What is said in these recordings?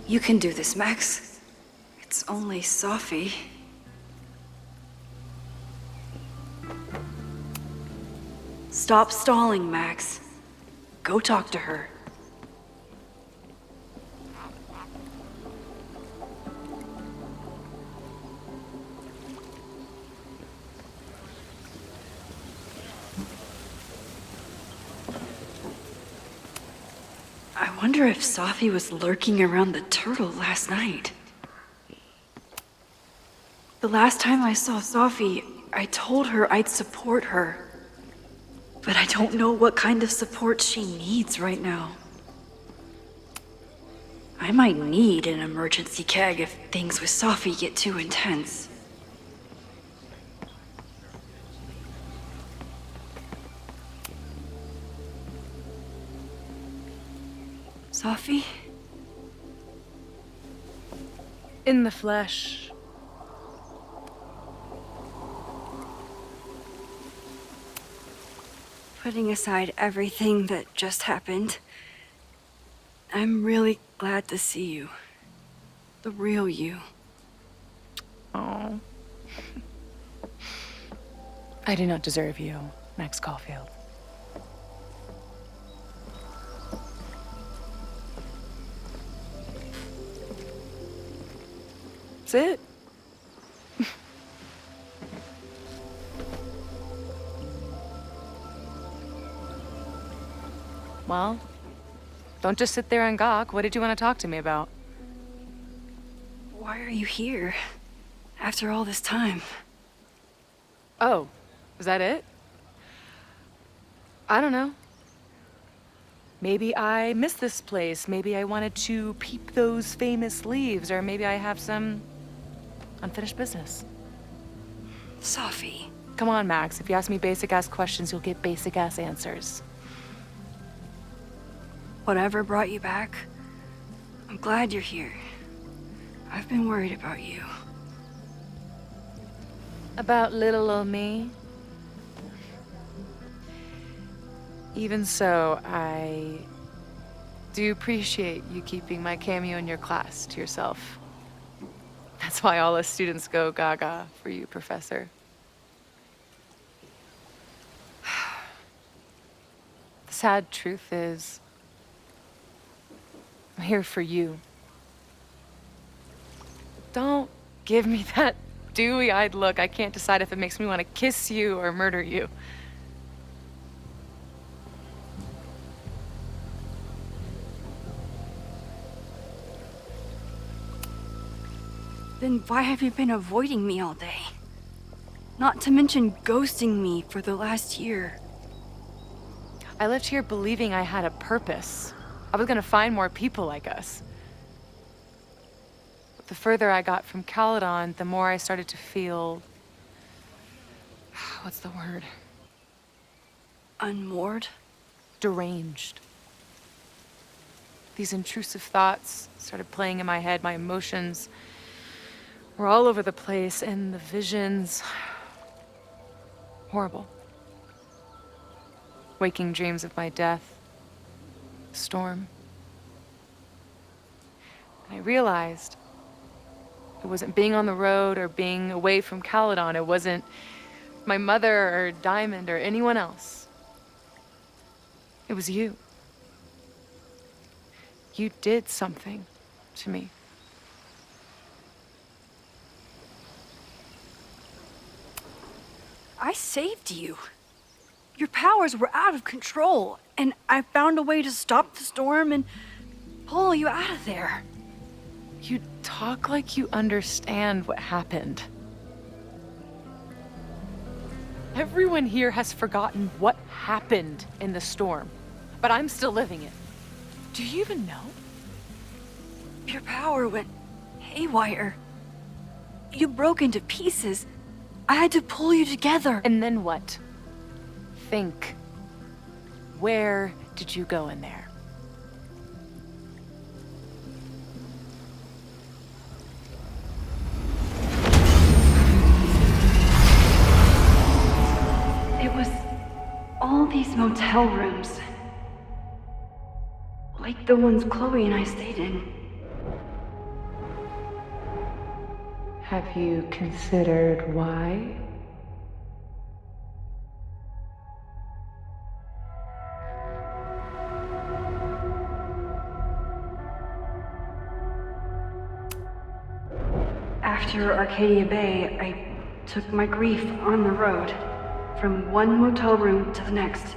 You can do this, Max. It's only Sophie. Stop stalling, Max. Go talk to her. I wonder if Sophie was lurking around the turtle last night. The last time I saw Sophie, I told her I'd support her. But I don't know what kind of support she needs right now. I might need an emergency keg if things with Sophie get too intense. Sophie? In the flesh. Putting aside everything that just happened, I'm really glad to see you. The real you. Oh. I do not deserve you, Max Caulfield. That's it. Well, don't just sit there and gawk. What did you want to talk to me about? Why are you here? After all this time? Oh, is that it? I don't know. Maybe I miss this place. Maybe I wanted to peep those famous leaves, or maybe I have some unfinished business. Sophie. Come on, Max. If you ask me basic-ass questions, you'll get basic-ass answers. Whatever brought you back, I'm glad you're here. I've been worried about you. About little old me? Even so, I do appreciate you keeping my cameo in your class to yourself. That's why all us students go gaga for you, Professor. The sad truth is, I'm here for you. Don't give me that dewy-eyed look. I can't decide if it makes me want to kiss you or murder you. Then why have you been avoiding me all day? Not to mention ghosting me for the last year. I left here believing I had a purpose. I was gonna find more people like us. But the further I got from Caledon, the more I started to feel... what's the word? Unmoored? Deranged. These intrusive thoughts started playing in my head. My emotions were all over the place, and the visions... horrible. Waking dreams of my death. Storm. And I realized it wasn't being on the road or being away from Caledon. It wasn't my mother or Diamond or anyone else. It was you. You did something to me. I saved you. Your powers were out of control, and I found a way to stop the storm and pull you out of there. You talk like you understand what happened. Everyone here has forgotten what happened in the storm, but I'm still living it. Do you even know? Your power went haywire. You broke into pieces. I had to pull you together. And then what? Think. Where did you go in there? It was all these motel rooms. Like the ones Chloe and I stayed in. Have you considered why? After Arcadia Bay, I took my grief on the road, from one motel room to the next.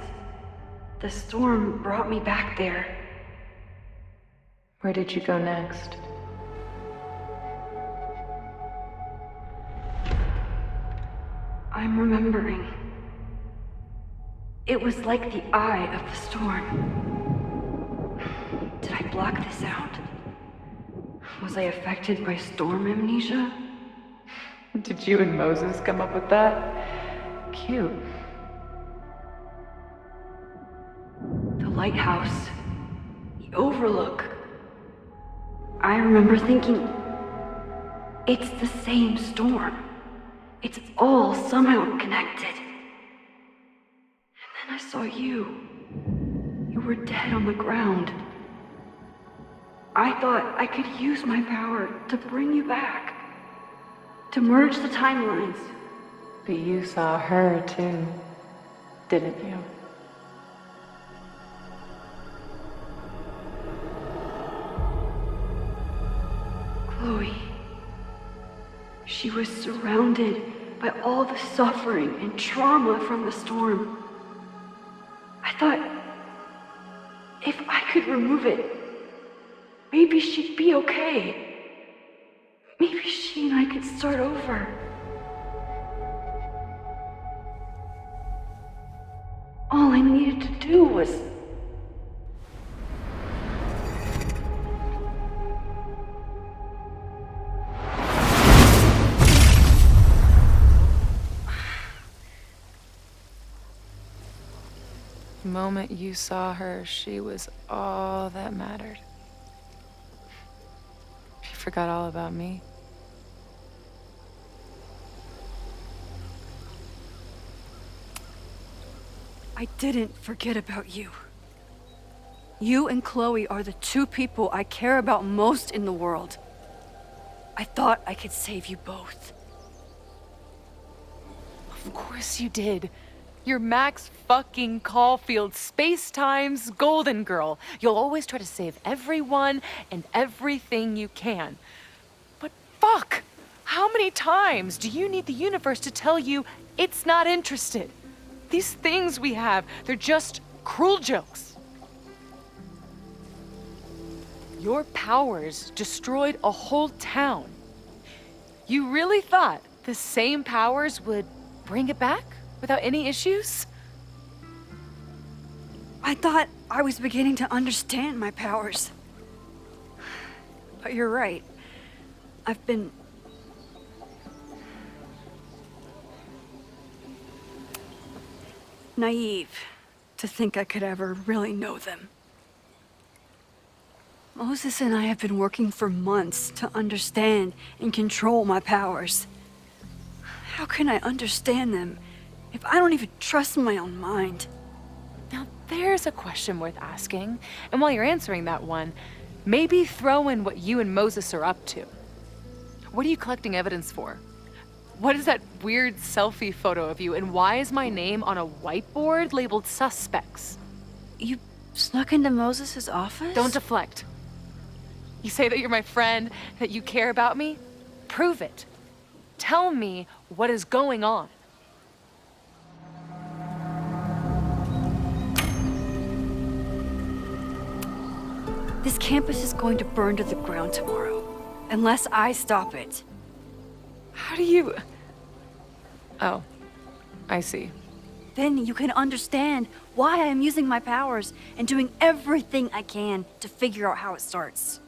The storm brought me back there. Where did you go next? I'm remembering. It was like the eye of the storm. Did I block this out? Was I affected by storm amnesia? Did you and Moses come up with that? Cute. The lighthouse. The overlook. I remember thinking, it's the same storm. It's all somehow connected. And then I saw you. You were dead on the ground. I thought I could use my power to bring you back. To merge the timelines. But you saw her too, didn't you? Chloe. She was surrounded by all the suffering and trauma from the storm. I thought, if I could remove it, maybe she'd be okay. Maybe she and I could start over. All I needed to do was... The moment you saw her, she was all that mattered. She forgot all about me. I didn't forget about you. You and Chloe are the two people I care about most in the world. I thought I could save you both. Of course you did. You're Max fucking Caulfield, Space-Time's golden girl. You'll always try to save everyone and everything you can. But fuck! How many times do you need the universe to tell you it's not interested? These things we have, they're just cruel jokes. Your powers destroyed a whole town. You really thought the same powers would bring it back without any issues? I thought I was beginning to understand my powers. But you're right. I've been... naive to think I could ever really know them. Moses and I have been working for months to understand and control my powers. How can I understand them if I don't even trust my own mind? Now there's a question worth asking, and while you're answering that one, maybe throw in what you and Moses are up to. What are you collecting evidence for? What is that weird selfie photo of you, and why is my name on a whiteboard labeled suspects? You snuck into Moses' office? Don't deflect. You say that you're my friend, that you care about me? Prove it. Tell me what is going on. This campus is going to burn to the ground tomorrow, unless I stop it. How do you... Oh, I see. Then you can understand why I am using my powers and doing everything I can to figure out how it starts.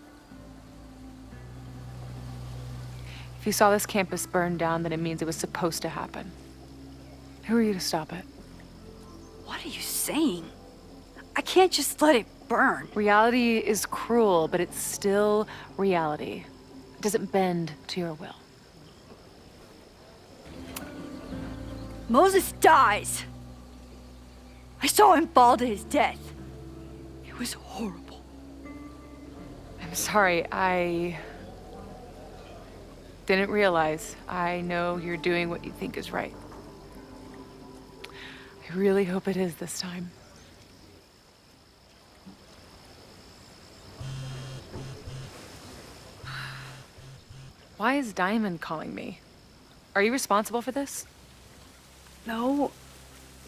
If you saw this campus burn down, then it means it was supposed to happen. Who are you to stop it? What are you saying? I can't just let it burn. Reality is cruel, but it's still reality. It doesn't bend to your will. Moses dies. I saw him fall to his death. It was horrible. I'm sorry, Didn't realize. I know you're doing what you think is right. I really hope it is this time. Why is Diamond calling me? Are you responsible for this? No,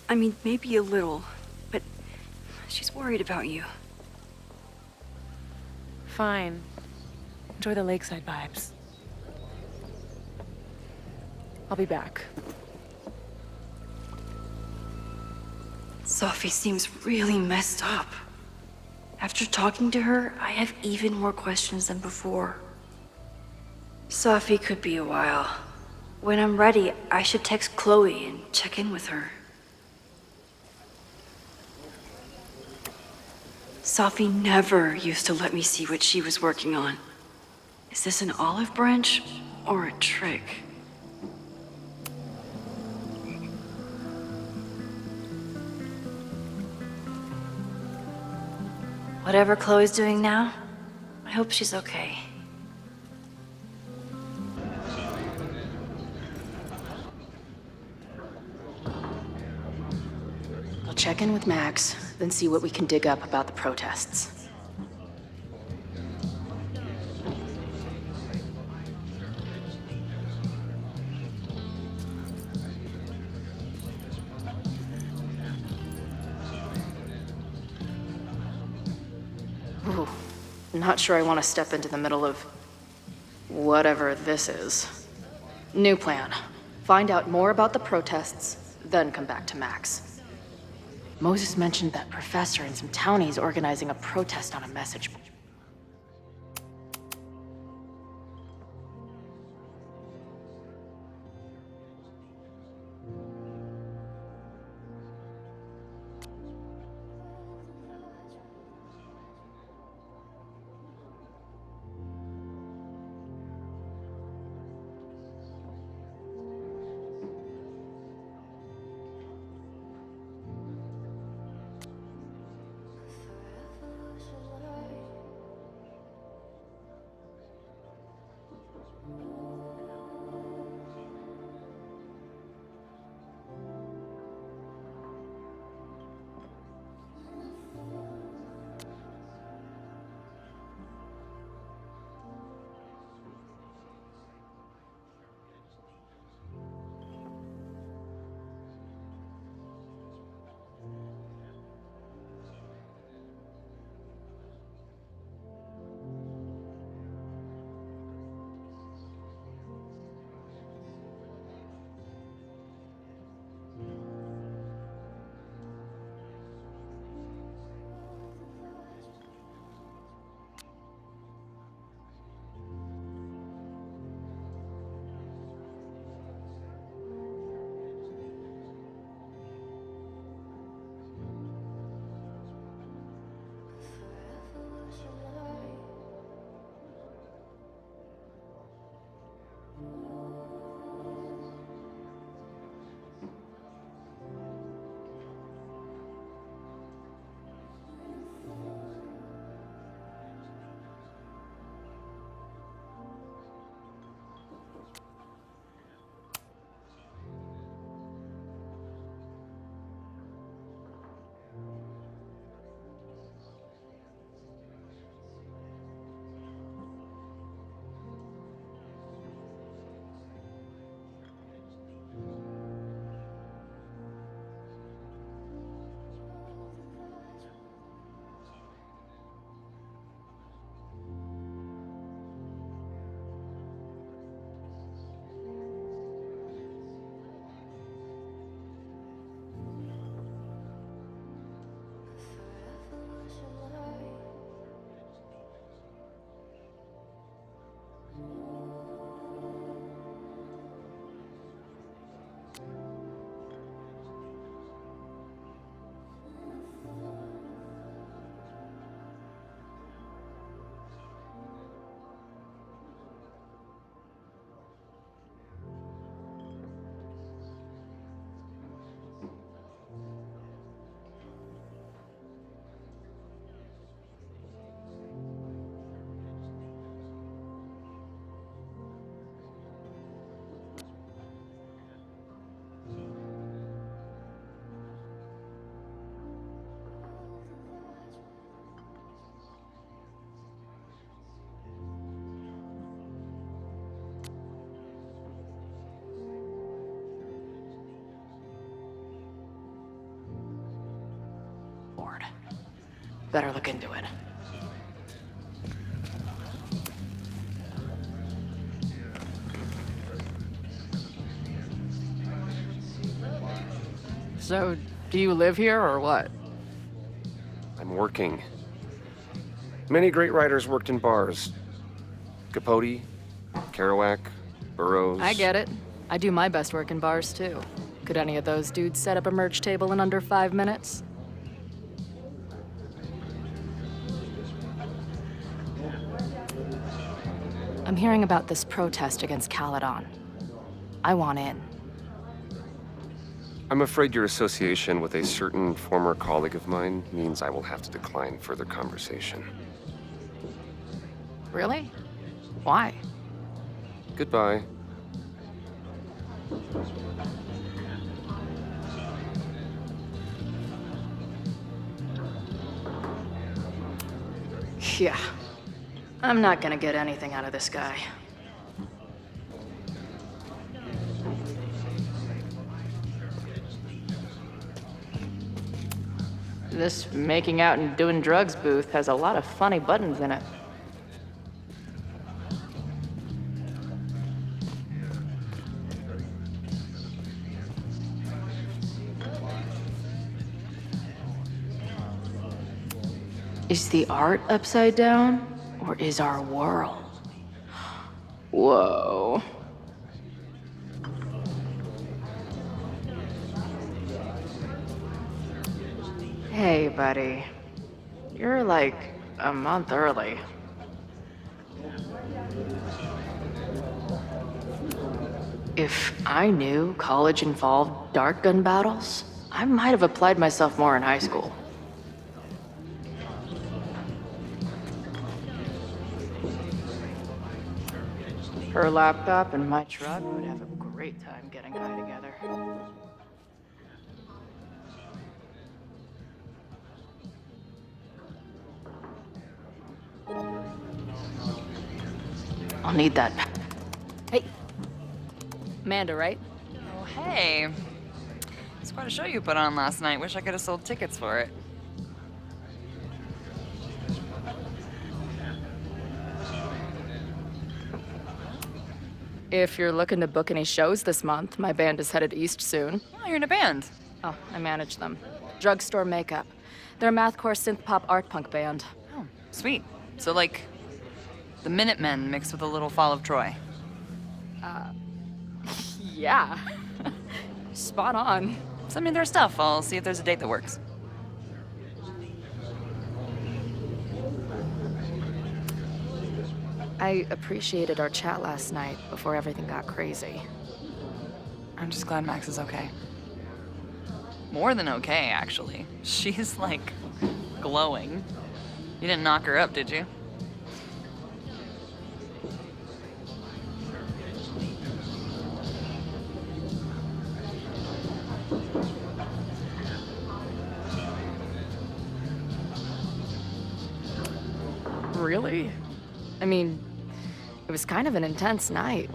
I mean, maybe a little, but she's worried about you. Fine. Enjoy the lakeside vibes. I'll be back. Sophie seems really messed up. After talking to her, I have even more questions than before. Sophie could be a while. When I'm ready, I should text Chloe and check in with her. Sophie never used to let me see what she was working on. Is this an olive branch or a trick? Whatever Chloe's doing now, I hope she's okay. I'll check in with Max, then see what we can dig up about the protests. Ooh, not sure I want to step into the middle of whatever this is. New plan. Find out more about the protests, then come back to Max. Moses mentioned that professor and some townies organizing a protest on a message board. Better look into it. So, do you live here or what? I'm working. Many great writers worked in bars. Capote, Kerouac, Burroughs. I get it. I do my best work in bars, too. Could any of those dudes set up a merch table in under 5 minutes? I'm hearing about this protest against Caledon. I want in. I'm afraid your association with a certain former colleague of mine means I will have to decline further conversation. Really? Why? Goodbye. Yeah. I'm not gonna get anything out of this guy. This making out and doing drugs booth has a lot of funny buttons in it. Is the art upside down, or is our world? Whoa. Hey, buddy. You're like a month early. If I knew college involved dart gun battles, I might have applied myself more in high school. Her laptop and my truck would have a great time getting high together. I'll need that. Hey. Amanda, right? Oh, hey. It's quite a show you put on last night. Wish I could have sold tickets for it. If you're looking to book any shows this month, my band is headed east soon. Oh, you're in a band. Oh, I manage them. Drugstore Makeup. They're a mathcore synth-pop art punk band. Oh, sweet. So, like, the Minutemen mixed with a little Fall of Troy. Yeah. Spot on. Send me their stuff. I'll see if there's a date that works. I appreciated our chat last night before everything got crazy. I'm just glad Max is okay. More than okay, actually. She's, like, glowing. You didn't knock her up, did you? Really? I mean, it was kind of an intense night.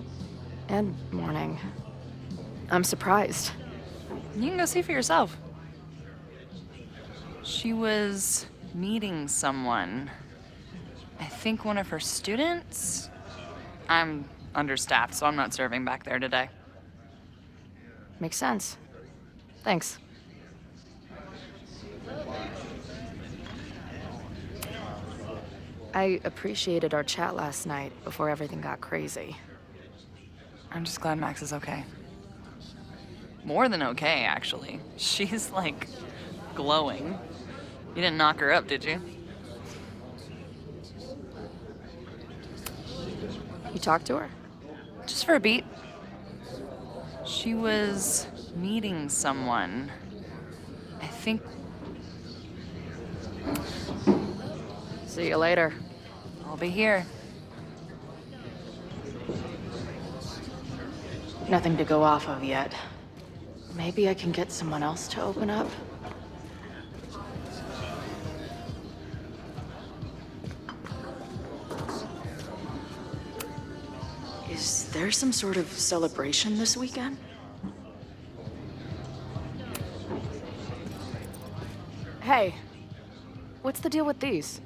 And morning. I'm surprised. You can go see for yourself. She was meeting someone. I think one of her students? I'm understaffed, so I'm not serving back there today. Makes sense. Thanks. I appreciated our chat last night before everything got crazy. I'm just glad Max is okay. More than okay, actually. She's, like, glowing. You didn't knock her up, did you? You talked to her? Just for a beat. She was meeting someone. I think... See you later. I'll be here. Nothing to go off of yet. Maybe I can get someone else to open up? Is there some sort of celebration this weekend? Hey. What's the deal with these?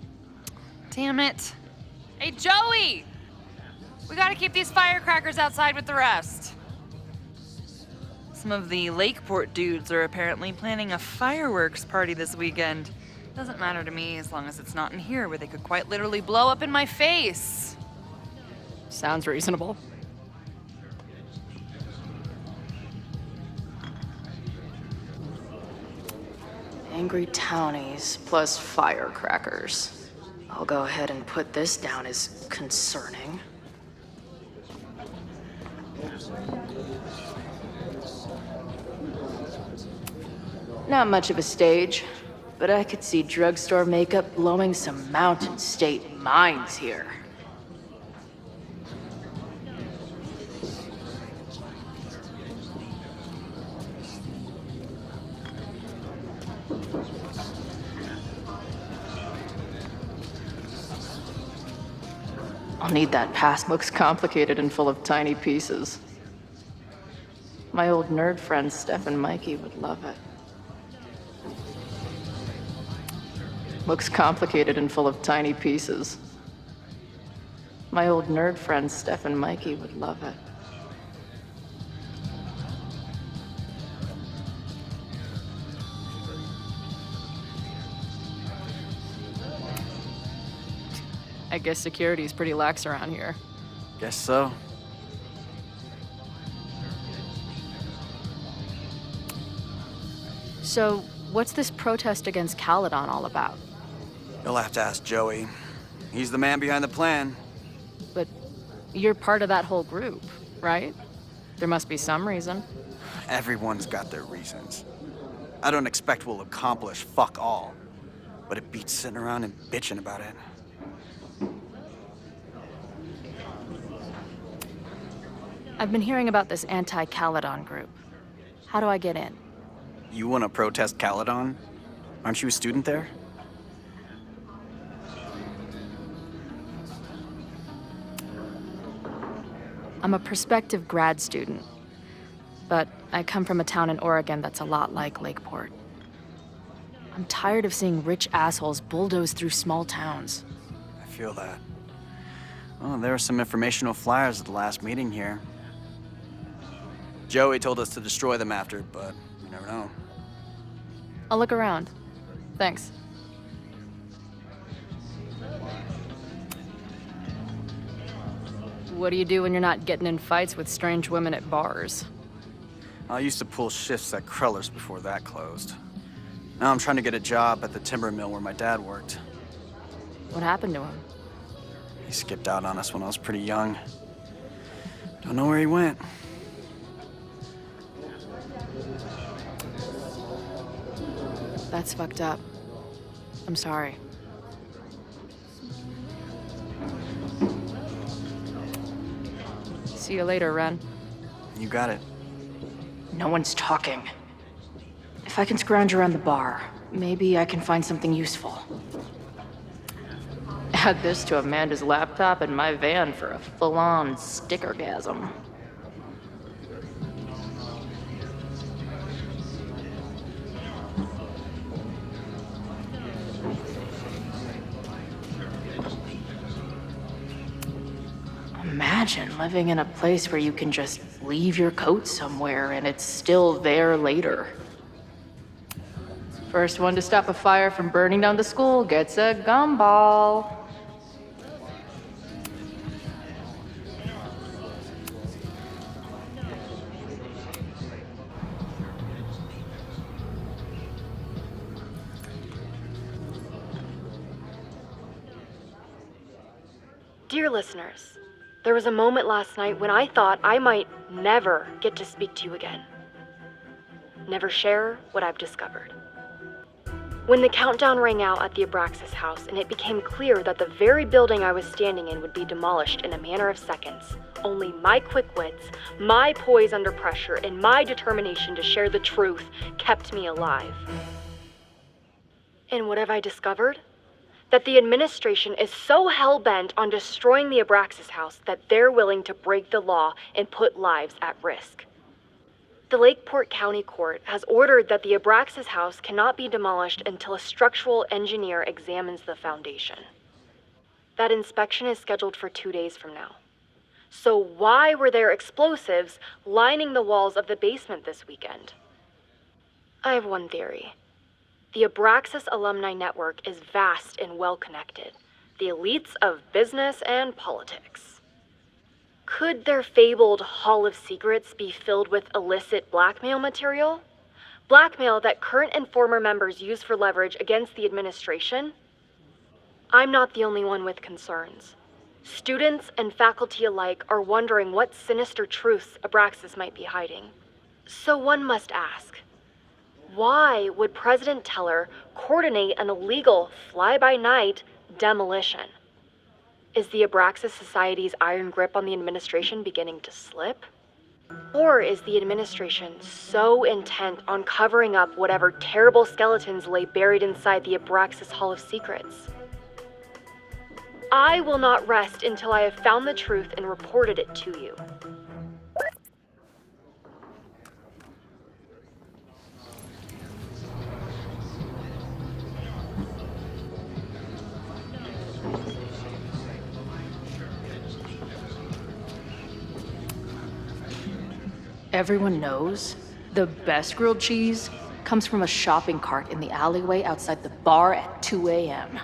Damn it. Hey, Joey! We gotta keep these firecrackers outside with the rest. Some of the Lakeport dudes are apparently planning a fireworks party this weekend. Doesn't matter to me as long as it's not in here where they could quite literally blow up in my face. Sounds reasonable. Angry townies plus firecrackers. I'll go ahead and put this down as concerning. Not much of a stage, but I could see drugstore makeup blowing some Mountain State minds here. I'll need that pass. Looks complicated and full of tiny pieces. My old nerd friends Steph and Mikey would love it. Looks complicated and full of tiny pieces. My old nerd friends Steph and Mikey would love it. I guess security's pretty lax around here. Guess so. So, what's this protest against Caledon all about? You'll have to ask Joey. He's the man behind the plan. But you're part of that whole group, right? There must be some reason. Everyone's got their reasons. I don't expect we'll accomplish fuck all, but it beats sitting around and bitching about it. I've been hearing about this anti-Caledon group. How do I get in? You want to protest Caledon? Aren't you a student there? I'm a prospective grad student, but I come from a town in Oregon that's a lot like Lakeport. I'm tired of seeing rich assholes bulldoze through small towns. I feel that. Oh, there were some informational flyers at the last meeting here. Joey told us to destroy them after, but you never know. I'll look around. Thanks. What do you do when you're not getting in fights with strange women at bars? I used to pull shifts at Kreller's before that closed. Now I'm trying to get a job at the timber mill where my dad worked. What happened to him? He skipped out on us when I was pretty young. Don't know where he went. That's fucked up. I'm sorry. See you later, Ren. You got it. No one's talking. If I can scrounge around the bar, maybe I can find something useful. Add this to Amanda's laptop and my van for a full-on stickergasm. Imagine living in a place where you can just leave your coat somewhere and it's still there later. First one to stop a fire from burning down the school gets a gumball. Dear listeners, there was a moment last night when I thought I might never get to speak to you again. Never share what I've discovered. When the countdown rang out at the Abraxas house and it became clear that the very building I was standing in would be demolished in a matter of seconds, only my quick wits, my poise under pressure, and my determination to share the truth kept me alive. And what have I discovered? That the administration is so hell-bent on destroying the Abraxas house that they're willing to break the law and put lives at risk. The Lakeport County Court has ordered that the Abraxas house cannot be demolished until a structural engineer examines the foundation. That inspection is scheduled for 2 days from now. So why were there explosives lining the walls of the basement this weekend? I have one theory. The Abraxas alumni network is vast and well-connected. The elites of business and politics. Could their fabled Hall of Secrets be filled with illicit blackmail material? Blackmail that current and former members use for leverage against the administration? I'm not the only one with concerns. Students and faculty alike are wondering what sinister truths Abraxas might be hiding. So one must ask, why would President Teller coordinate an illegal fly-by-night demolition? Is the Abraxas Society's iron grip on the administration beginning to slip? Or is the administration so intent on covering up whatever terrible skeletons lay buried inside the Abraxas Hall of Secrets? I will not rest until I have found the truth and reported it to you. Everyone knows the best grilled cheese comes from a shopping cart in the alleyway outside the bar at 2 a.m.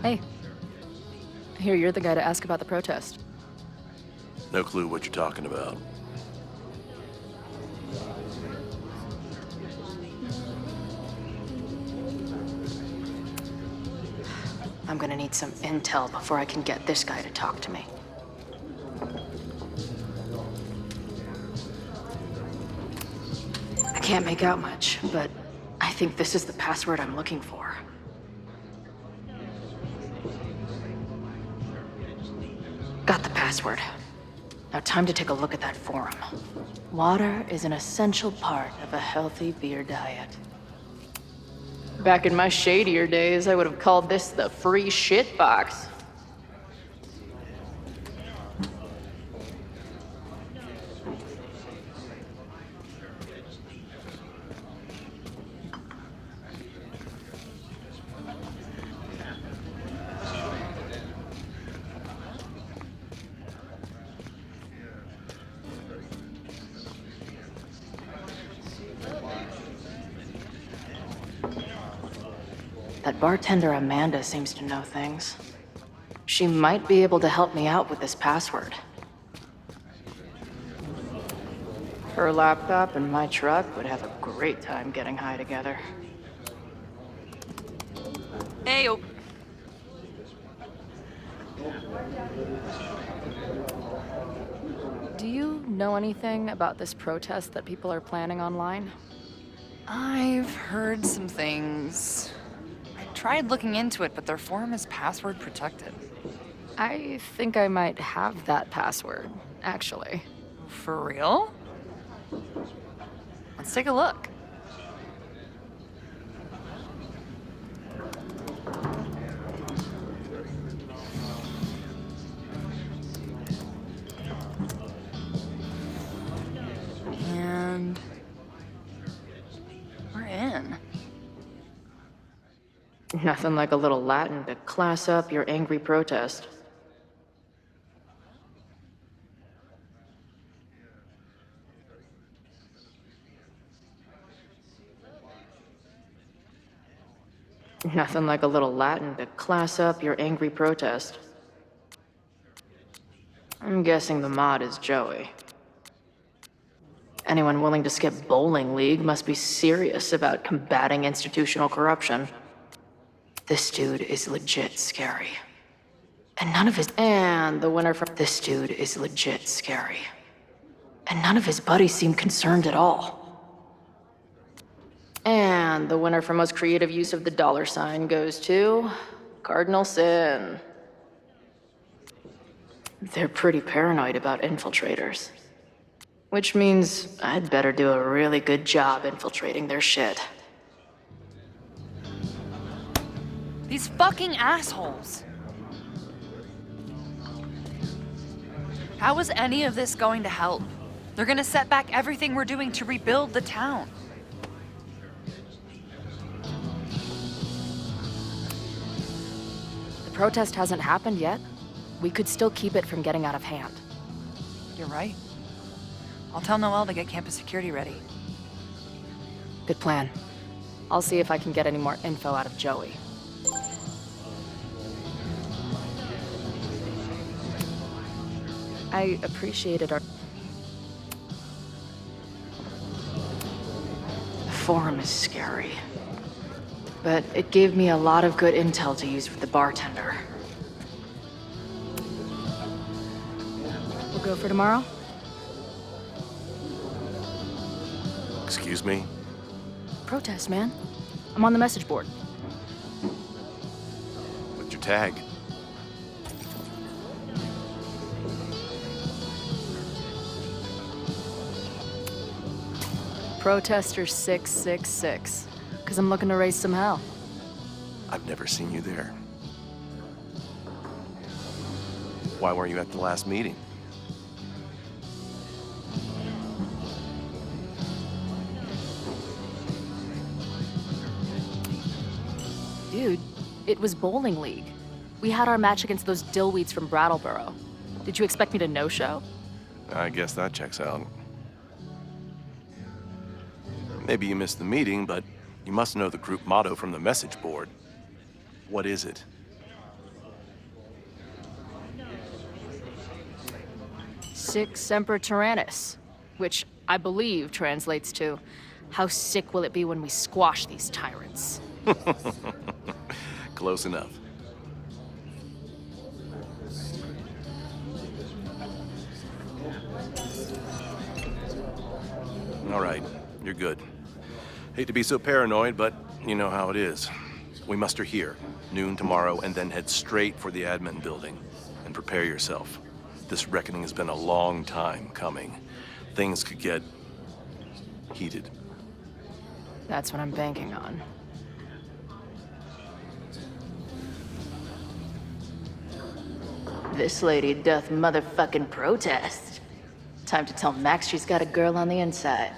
Hey, I hear you're the guy to ask about the protest. No clue what you're talking about. I'm gonna need some intel before I can get this guy to talk to me. I can't make out much, but I think this is the password I'm looking for. Got the password. Now time to take a look at that forum. Water is an essential part of a healthy beer diet. Back in my shadier days, I would have called this the free shit box. That bartender Amanda seems to know things. She might be able to help me out with this password. Her laptop and my truck would have a great time getting high together. Heyo. Do you know anything about this protest that people are planning online? I've heard some things. I tried looking into it, but their forum is password protected. I think I might have that password, actually. For real? Let's take a look. And we're in. Nothing like a little Latin to class up your angry protest. Nothing like a little Latin to class up your angry protest. I'm guessing the mod is Joey. Anyone willing to skip bowling league must be serious about combating institutional corruption. This dude is legit scary. And none of his- And the winner from- This dude is legit scary. And none of his buddies seem concerned at all. And the winner for most creative use of the $sign goes to Cardinal Sin. They're pretty paranoid about infiltrators. Which means I'd better do a really good job infiltrating their shit. These fucking assholes. How is any of this going to help? They're gonna set back everything we're doing to rebuild the town. The protest hasn't happened yet. We could still keep it from getting out of hand. You're right. I'll tell Noelle to get campus security ready. Good plan. I'll see if I can get any more info out of Joey. I appreciated our... The forum is scary. But it gave me a lot of good intel to use with the bartender. We'll go for tomorrow? Excuse me? Protest, man. I'm on the message board. What's your tag? Protester 666. Because I'm looking to raise some hell. I've never seen you there. Why weren't you at the last meeting? Dude, it was bowling league. We had our match against those dillweeds from Brattleboro. Did you expect me to no-show? I guess that checks out. Maybe you missed the meeting, but you must know the group motto from the message board. What is it? Sic Semper Tyrannis, which I believe translates to, how sick will it be when we squash these tyrants? Close enough. All right, you're good. Hate to be so paranoid, but you know how it is. We muster here, noon tomorrow, and then head straight for the admin building. And prepare yourself. This reckoning has been a long time coming. Things could get heated. That's what I'm banking on. This lady doth motherfucking protest. Time to tell Max she's got a girl on the inside.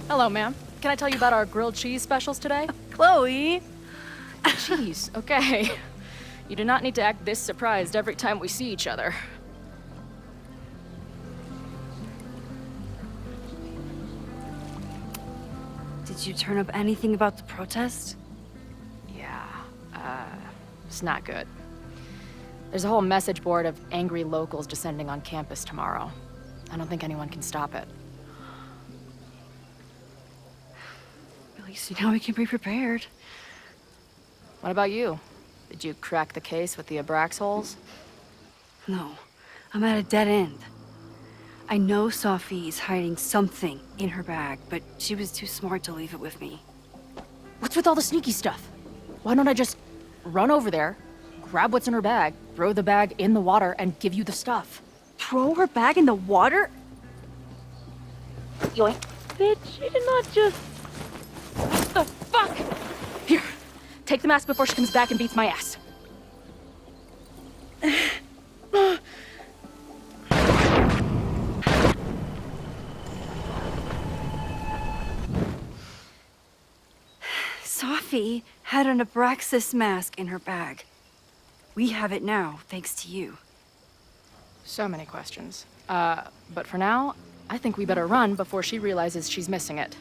Hello, ma'am. Can I tell you about our grilled cheese specials today? Chloe! Cheese, okay. You do not need to act this surprised every time we see each other. Did you turn up anything about the protest? Yeah, it's not good. There's a whole message board of angry locals descending on campus tomorrow. I don't think anyone can stop it. At least you know we can be prepared. What about you? Did you crack the case with the Abrax holes? No, I'm at a dead end. I know Sophie's hiding something in her bag, but she was too smart to leave it with me. What's with all the sneaky stuff? Why don't I just run over there, grab what's in her bag, throw the bag in the water, and give you the stuff? Throw her bag in the water? Yoink. Bitch, you did not just... What the fuck? Here, take the mask before she comes back and beats my ass. Sophie had an Abraxas mask in her bag. We have it now, thanks to you. So many questions. But for now, I think we better run before she realizes she's missing it.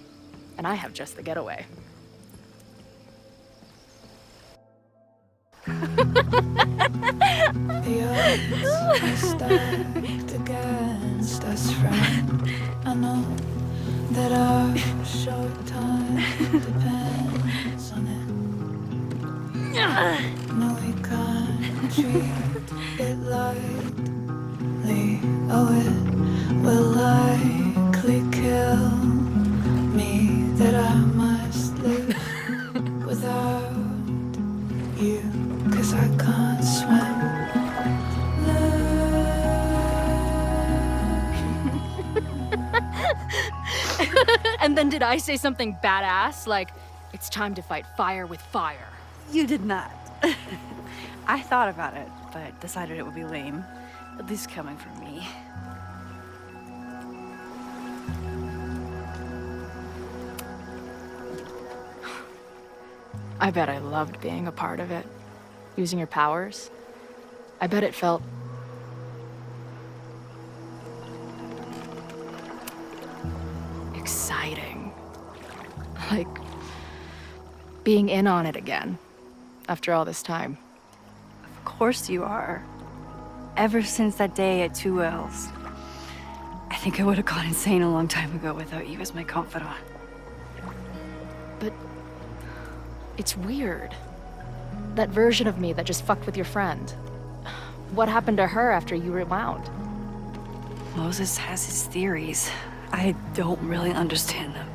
And I have just the getaway. The odds are stacked against us, friend. I know that our short time depends on it. No, we can't treat it lightly. Oh, it will likely kill me that I must live without you. 'Cause 'cause I can't swim. And then did I say something badass? Like, it's time to fight fire with fire. You did not. I thought about it, but decided it would be lame. At least coming from me. I bet I loved being a part of it. Using your powers. I bet it felt... exciting. Like... being in on it again. After all this time. Of course you are. Ever since that day at 2L's. I think I would have gone insane a long time ago without you as my confidant. But... it's weird. That version of me that just fucked with your friend. What happened to her after you rewound? Moses has his theories. I don't really understand them.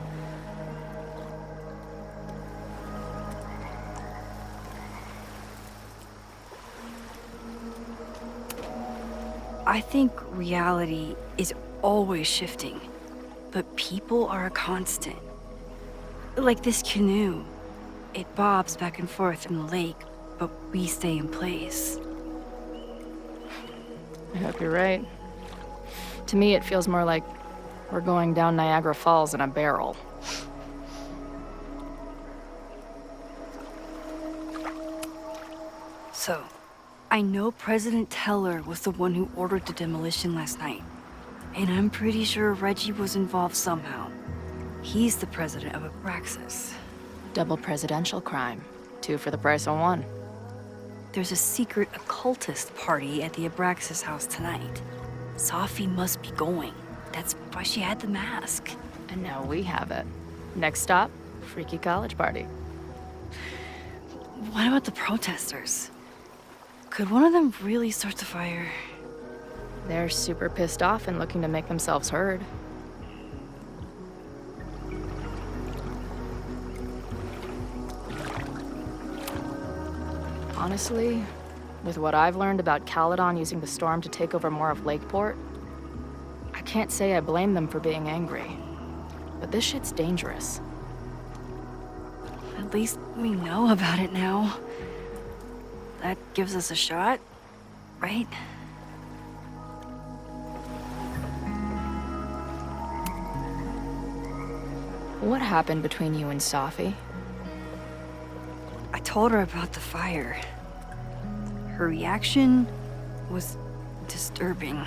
I think reality is always shifting, but people are a constant. Like this canoe. It bobs back and forth in the lake, but we stay in place. I hope you're right. To me, it feels more like we're going down Niagara Falls in a barrel. So, I know President Teller was the one who ordered the demolition last night. And I'm pretty sure Reggie was involved somehow. He's the president of Abraxas. Double presidential crime. 2 for the price of 1. There's a secret occultist party at the Abraxas house tonight. Sophie must be going. That's why she had the mask. And now we have it. Next stop, freaky college party. What about the protesters? Could one of them really start the fire? They're super pissed off and looking to make themselves heard. Honestly, with what I've learned about Caledon using the storm to take over more of Lakeport, I can't say I blame them for being angry. But this shit's dangerous. At least we know about it now. That gives us a shot, right? What happened between you and Sophie? I told her about the fire. Her reaction was disturbing.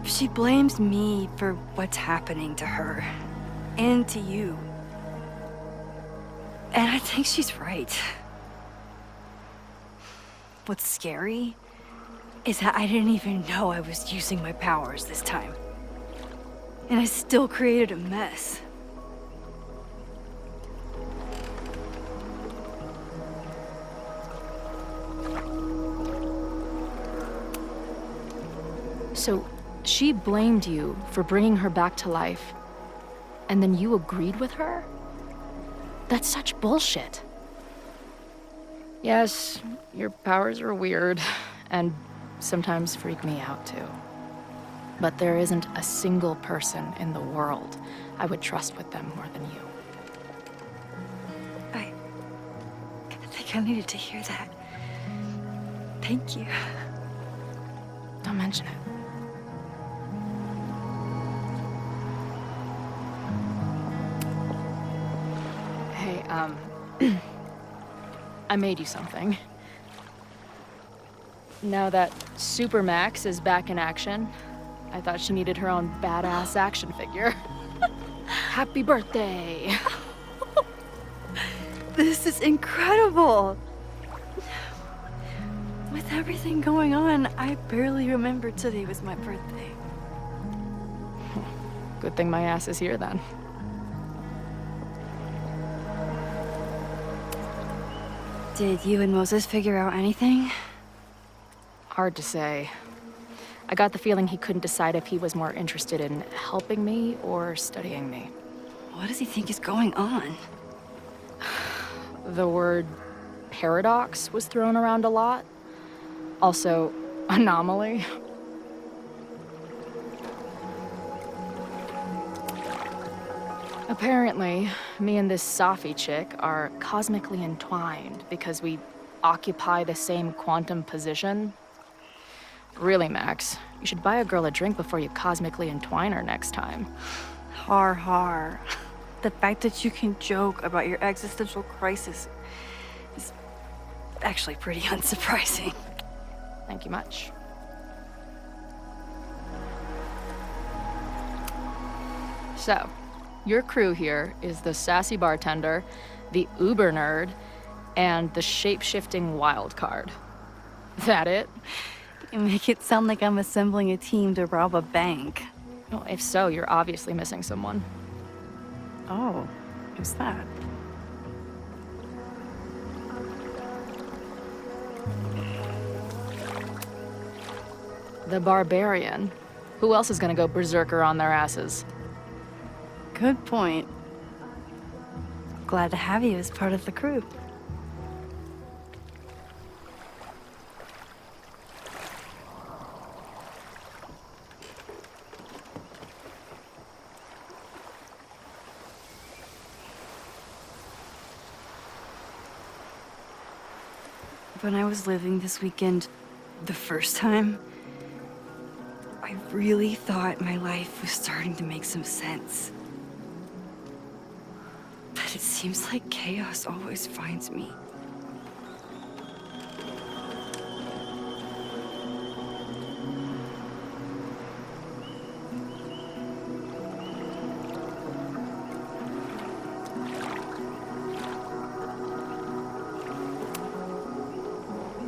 She blames me for what's happening to her, and to you. And I think she's right. What's scary is that I didn't even know I was using my powers this time. And I still created a mess. So, she blamed you for bringing her back to life, and then you agreed with her? That's such bullshit. Yes, your powers are weird, and sometimes freak me out too. But there isn't a single person in the world I would trust with them more than you. I think I needed to hear that. Thank you. Don't mention it. Hey, I made you something. Now that Supermax is back in action, I thought she needed her own badass action figure. Happy birthday! This is incredible! With everything going on, I barely remember today was my birthday. Good thing my ass is here then. Did you and Moses figure out anything? Hard to say. I got the feeling he couldn't decide if he was more interested in helping me or studying me. What does he think is going on? The word paradox was thrown around a lot. Also, anomaly. Apparently, me and this Safi chick are cosmically entwined because we occupy the same quantum position. Really, Max, you should buy a girl a drink before you cosmically entwine her next time. Har har. The fact that you can joke about your existential crisis is actually pretty unsurprising. Thank you much. So, your crew here is the sassy bartender, the uber nerd, and the shape-shifting wild card. That it? You make it sound like I'm assembling a team to rob a bank. Well, if so, you're obviously missing someone. Oh, who's that? The barbarian. Who else is gonna go berserker on their asses? Good point. Glad to have you as part of the crew. When I was living this weekend, the first time, I really thought my life was starting to make some sense. But it seems like chaos always finds me.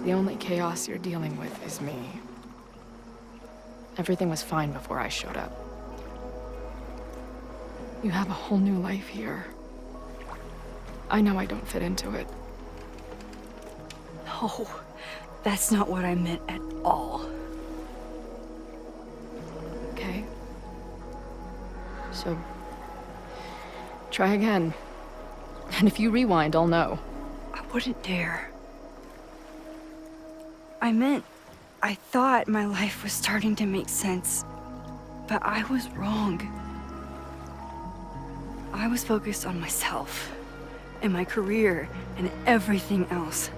The only chaos you're dealing with is me. Everything was fine before I showed up. You have a whole new life here. I know I don't fit into it. No, that's not what I meant at all. Okay? So, try again. And if you rewind, I'll know. I wouldn't dare. I thought my life was starting to make sense, but I was wrong. I was focused on myself, and my career, and everything else.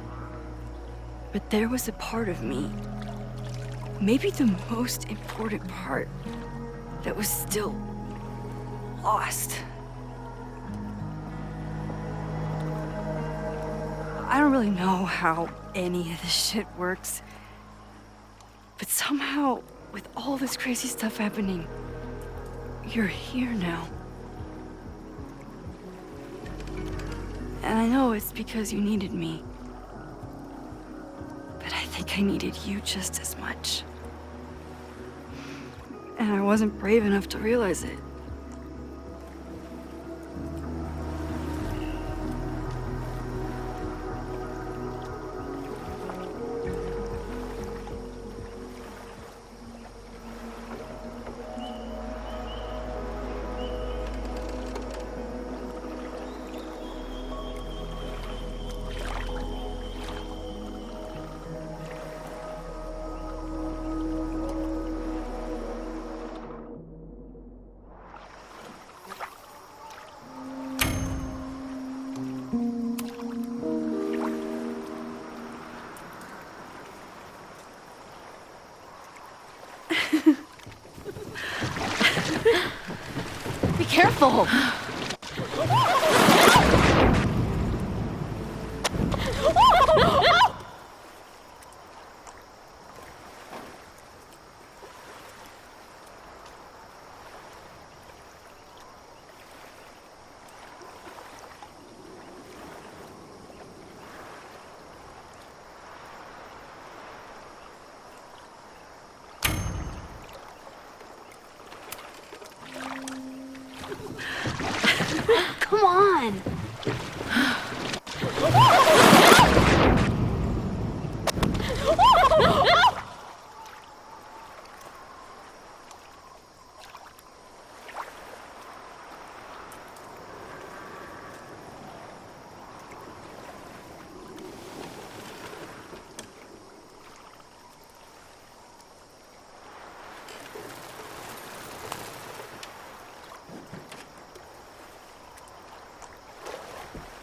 But there was a part of me, maybe the most important part, that was still lost. I don't really know how any of this shit works. But somehow, with all this crazy stuff happening, you're here now. And I know it's because you needed me. But I think I needed you just as much. And I wasn't brave enough to realize it. Be careful! Come on!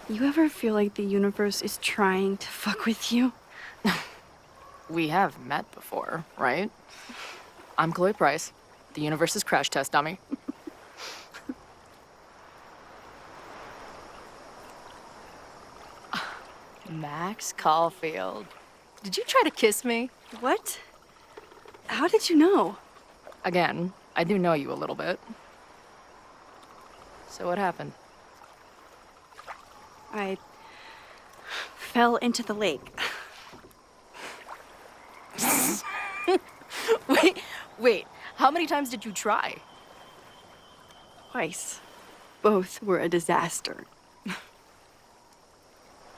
You ever feel like the universe is trying to fuck with you? We have met before, right? I'm Chloe Price, the universe's crash test dummy. Max Caulfield. Did you try to kiss me? What? How did you know? Again, I do know you a little bit. So what happened? I fell into the lake. Wait, how many times did you try? Twice. Both were a disaster.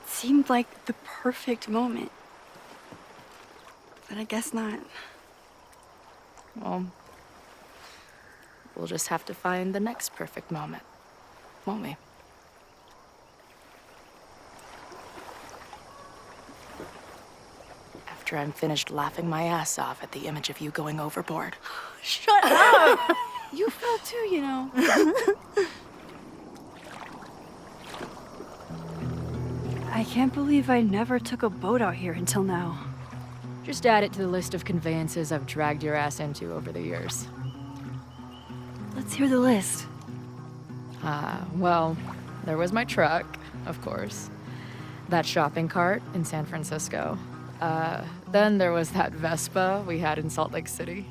Seemed like the perfect moment. But I guess not. Well, we'll just have to find the next perfect moment, won't we? After I'm finished laughing my ass off at the image of you going overboard. Shut up! You fell too, you know. I can't believe I never took a boat out here until now. Just add it to the list of conveyances I've dragged your ass into over the years. Let's hear the list. Well, there was my truck, of course. That shopping cart in San Francisco. Then there was that Vespa we had in Salt Lake City.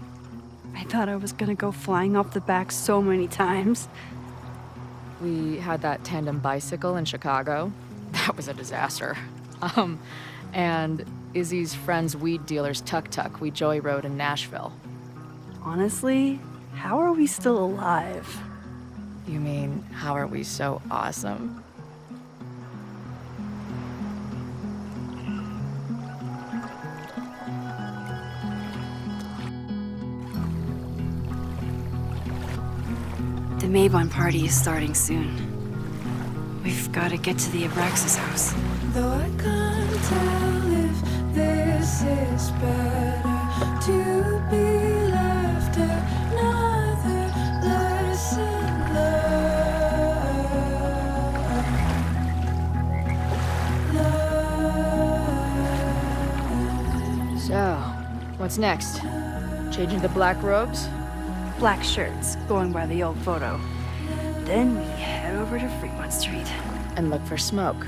I thought I was gonna go flying off the back so many times. We had that tandem bicycle in Chicago. That was a disaster. And Izzy's friend's weed dealer's tuk-tuk we joyrode in Nashville. Honestly, how are we still alive? You mean, how are we so awesome? The Mabon party is starting soon. We've got to get to the Abraxas house. Though I can't tell if this is better to be left another lesson learned. So, what's next? Changing the black robes? Black shirts, going by the old photo. Then we head over to Fremont Street. And look for smoke.